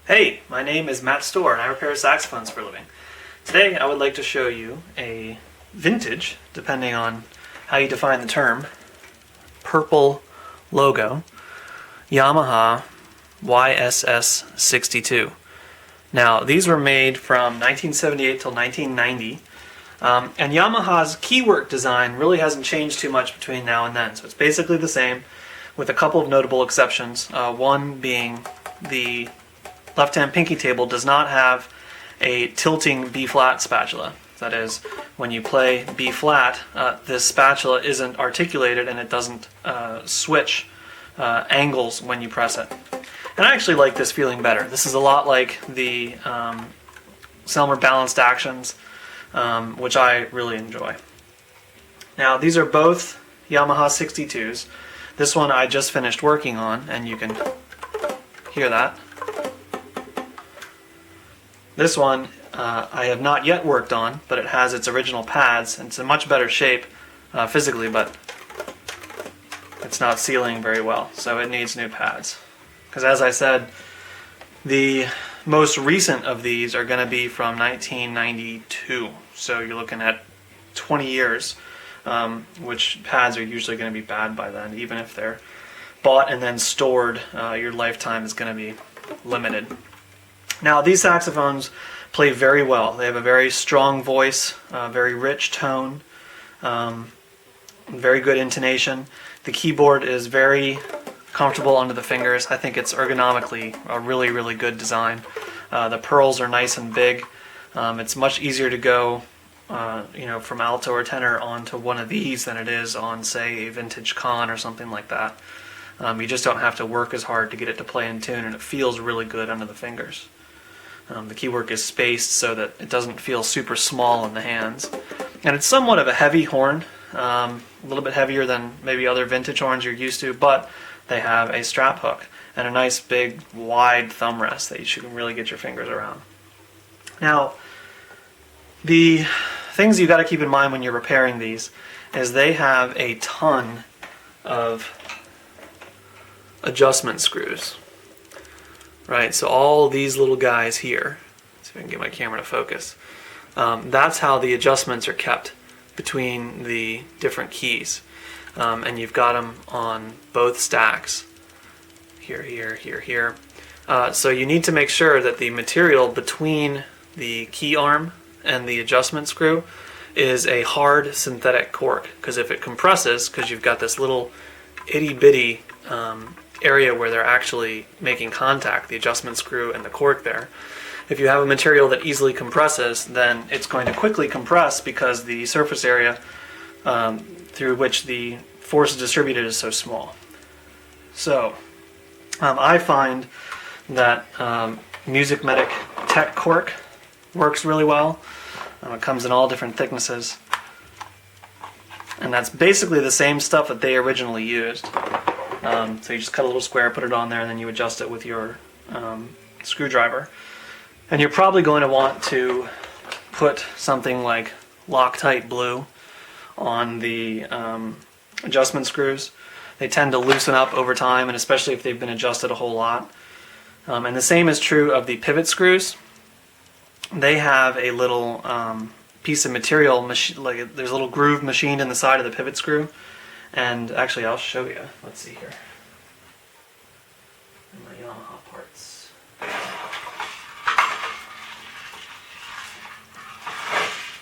Hey, my name is Matt Stohrer and I repair saxophones for a living. Today I would like to show you a vintage, depending on how you define the term, purple logo Yamaha YSS-62. Now these were made from 1978 till 1990, and Yamaha's Keywork Design really hasn't changed too much between now and then, so it's basically the same with a couple of notable exceptions, one being the left-hand pinky table does not have a tilting B-flat spatula. That is, when you play B-flat, this spatula isn't articulated and it doesn't switch angles when you press it. And I actually like this feeling better. This is a lot like the Selmer balanced actions, which I really enjoy. Now these are both Yamaha 62s. This one I just finished working on, and you can hear that. This one I have not yet worked on, but it has its original pads, and it's in much better shape physically, but it's not sealing very well, so it needs new pads. Because as I said, the most recent of these are going to be from 1992, so you're looking at 20 years, which pads are usually going to be bad by then. Even if they're bought and then stored, your lifetime is going to be limited. Now these saxophones play very well. They have a very strong voice, very rich tone, very good intonation. The keyboard is very comfortable under the fingers. I think it's ergonomically a really, really good design. The pearls are nice and big. It's much easier to go from alto or tenor onto one of these than it is on, say, a vintage Con or something like that. You just don't have to work as hard to get it to play in tune, and it feels really good under the fingers. The keywork is spaced so that it doesn't feel super small in the hands. And it's somewhat of a heavy horn, a little bit heavier than maybe other vintage horns you're used to, but they have a strap hook and a nice big wide thumb rest that you can really get your fingers around. Now, the things you've got to keep in mind when you're repairing these is they have a ton of adjustment screws. Right, so all these little guys here, see if I can get my camera to focus, that's how the adjustments are kept between the different keys. And you've got them on both stacks, here, here, here, here. So you need to make sure that the material between the key arm and the adjustment screw is a hard synthetic cork, because if it compresses, because you've got this little itty-bitty area where they're actually making contact, the adjustment screw and the cork there. If you have a material that easily compresses, then it's going to quickly compress because the surface area through which the force is distributed is so small. So I find that Music Medic Tech cork works really well. It comes in all different thicknesses, and that's basically the same stuff that they originally used. So you just cut a little square, put it on there, and then you adjust it with your screwdriver. And you're probably going to want to put something like Loctite Blue on the adjustment screws. They tend to loosen up over time, and especially if they've been adjusted a whole lot. And the same is true of the pivot screws. They have a little piece of material, like there's a little groove machined in the side of the pivot screw. And actually, I'll show you. Let's see here. In my Yamaha parts.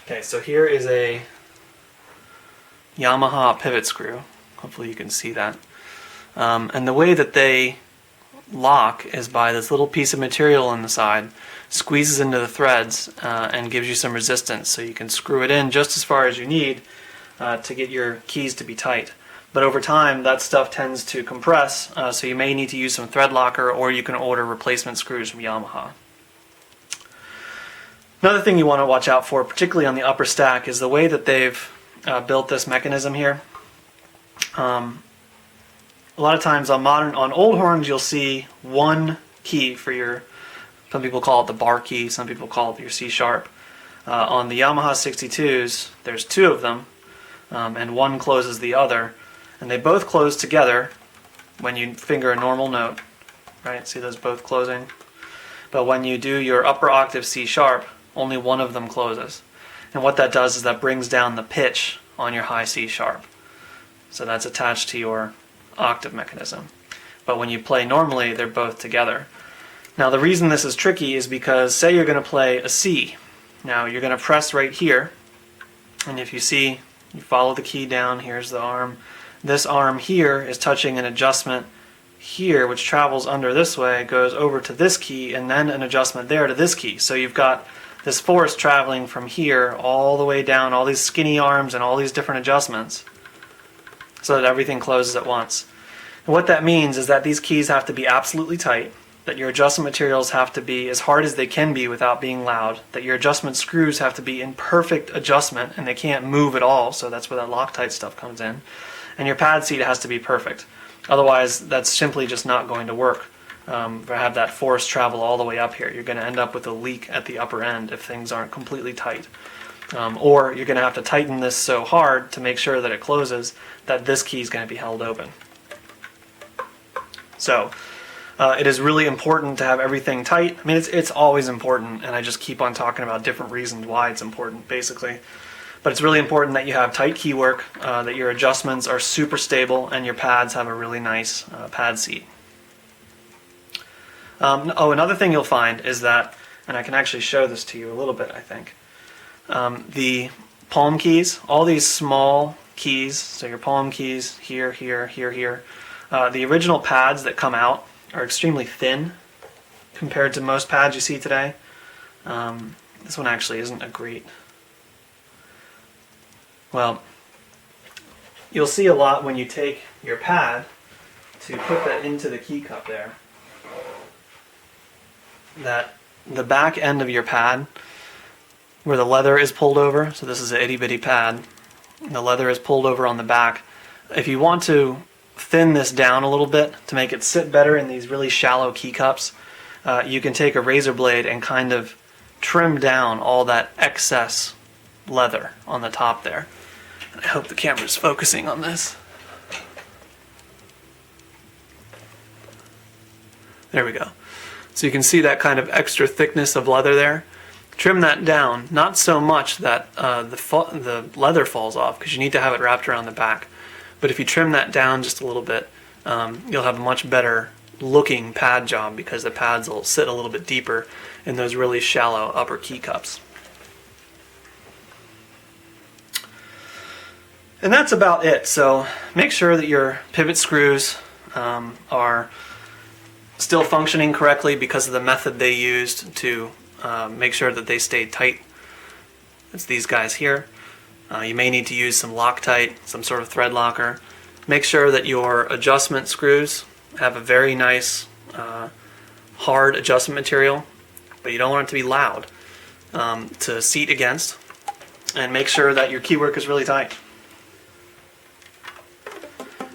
Okay, so here is a Yamaha pivot screw. Hopefully you can see that. And the way that they lock is by this little piece of material on the side, squeezes into the threads and gives you some resistance, so you can screw it in just as far as you need to get your keys to be tight. But over time, that stuff tends to compress, so you may need to use some thread locker, or you can order replacement screws from Yamaha. Another thing you want to watch out for, particularly on the upper stack, is the way that they've built this mechanism here. A lot of times on old horns, you'll see one key for your, some people call it the bar key, some people call it your C sharp. On the Yamaha 62s, there's two of them, and one closes the other. And they both close together when you finger a normal note, right? See those both closing? but when you do your upper octave C sharp, only one of them closes. And what that does is that brings down the pitch on your high C sharp. So that's attached to your octave mechanism. But when you play normally, they're both together. Now the reason this is tricky is because say you're going to play a C. Now you're going to press right here, and if you see, you follow the key down, here's the arm. This arm here is touching an adjustment here, which travels under this way, goes over to this key, and then an adjustment there to this key. So you've got this force traveling from here all the way down, all these skinny arms and all these different adjustments, so that everything closes at once. And what that means is that these keys have to be absolutely tight, that your adjustment materials have to be as hard as they can be without being loud, that your adjustment screws have to be in perfect adjustment and they can't move at all, so that's where that Loctite stuff comes in, and your pad seat has to be perfect. Otherwise, that's simply just not going to work. Have that force travel all the way up here. You're going to end up with a leak at the upper end if things aren't completely tight. Or you're going to have to tighten this so hard to make sure that it closes that this key is going to be held open. So it is really important to have everything tight. I mean, it's always important, and I just keep on talking about different reasons why it's important, basically. But it's really important that you have tight keywork, that your adjustments are super stable, and your pads have a really nice pad seat. Another thing you'll find is that, and I can actually show this to you a little bit, I think, the palm keys, all these small keys, so your palm keys here, here, here, here, the original pads that come out are extremely thin compared to most pads you see today. This one actually isn't a great... Well, you'll see a lot when you take your pad to put that into the key cup there, that the back end of your pad, where the leather is pulled over, so this is an itty bitty pad, the leather is pulled over on the back. If you want to thin this down a little bit to make it sit better in these really shallow key cups, you can take a razor blade and kind of trim down all that excess leather on the top there. I hope the camera's focusing on this. There we go. So you can see that kind of extra thickness of leather there. Trim that down, not so much that the leather falls off, because you need to have it wrapped around the back. But if you trim that down just a little bit, you'll have a much better looking pad job, because the pads will sit a little bit deeper in those really shallow upper key cups. And that's about it. So make sure that your pivot screws are still functioning correctly because of the method they used to make sure that they stay tight. It's these guys here. You may need to use some Loctite, some sort of thread locker. Make sure that your adjustment screws have a very nice hard adjustment material, but you don't want it to be loud to seat against. And make sure that your keywork is really tight.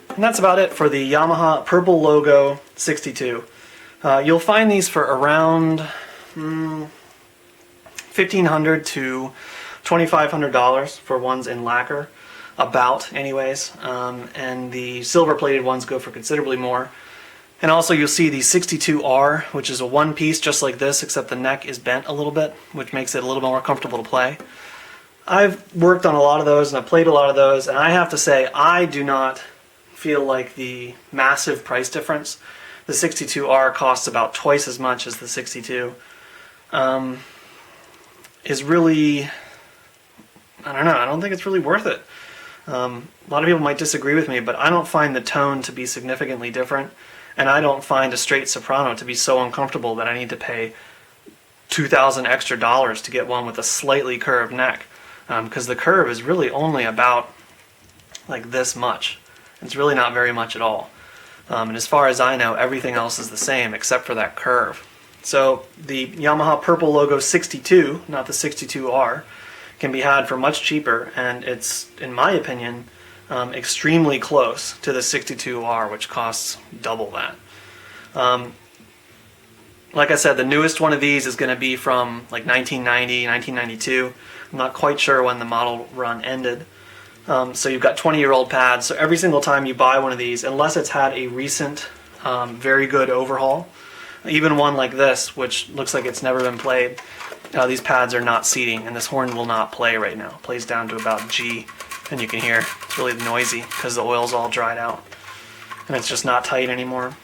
And that's about it for the Yamaha Purple Logo 62. You'll find these for around $1,500 to $2,500 for ones in lacquer, about anyways, and the silver plated ones go for considerably more. And also you'll see the 62R, which is a one piece just like this, except the neck is bent a little bit, which makes it a little more comfortable to play. I've worked on a lot of those and I've played a lot of those, and I have to say I do not feel like the massive price difference. The 62R costs about twice as much as the 62. Is really, I don't know, I don't think it's really worth it. A lot of people might disagree with me, but I don't find the tone to be significantly different, and I don't find a straight soprano to be so uncomfortable that I need to pay $2,000 extra to get one with a slightly curved neck, because the curve is really only about like this much. It's really not very much at all. And as far as I know, everything else is the same except for that curve. So the Yamaha Purple Logo 62, not the 62R, can be had for much cheaper, and it's, in my opinion, extremely close to the 62R, which costs double that. Like I said, the newest one of these is going to be from like 1990, 1992. I'm not quite sure when the model run ended. So you've got 20-year-old pads, so every single time you buy one of these, unless it's had a recent, very good overhaul, Even one like this, which looks like it's never been played, these pads are not seating, and this horn will not play right now. It plays down to about G, and you can hear it's really noisy because the oil's all dried out, and it's just not tight anymore.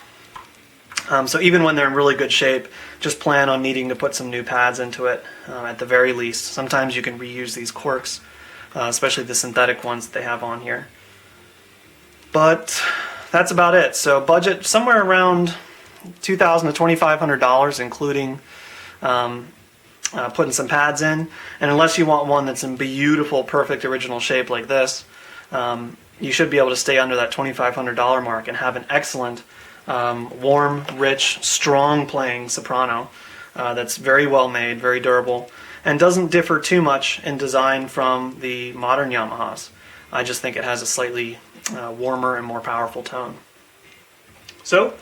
So even when they're in really good shape, just plan on needing to put some new pads into it at the very least. Sometimes you can reuse these corks, especially the synthetic ones that they have on here. But that's about it. So budget somewhere around $2,000 to $2,500, including putting some pads in. And unless you want one that's in beautiful, perfect original shape like this, you should be able to stay under that $2,500 mark and have an excellent, warm, rich, strong playing soprano that's very well made, very durable, and doesn't differ too much in design from the modern Yamahas. I just think it has a slightly warmer and more powerful tone. So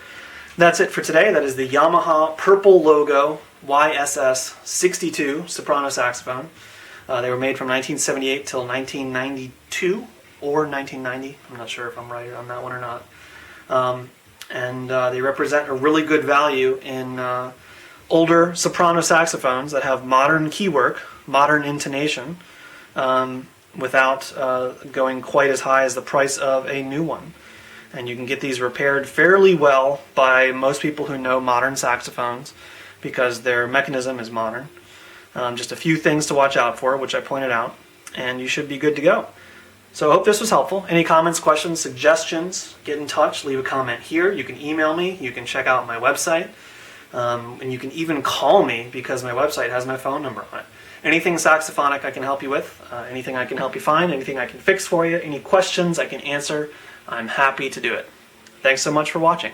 that's it for today. That is the Yamaha purple logo YSS-62 soprano saxophone. They were made from 1978 till 1992 or 1990. I'm not sure if I'm right on that one or not. And they represent a really good value in older soprano saxophones that have modern keywork, modern intonation, without going quite as high as the price of a new one. And you can get these repaired fairly well by most people who know modern saxophones because their mechanism is modern. Just a few things to watch out for, which I pointed out, and you should be good to go. So I hope this was helpful. Any comments, questions, suggestions, get in touch, leave a comment here. You can email me, you can check out my website, and you can even call me because my website has my phone number on it. Anything saxophonic I can help you with, anything I can help you find, anything I can fix for you, any questions I can answer, I'm happy to do it. Thanks so much for watching.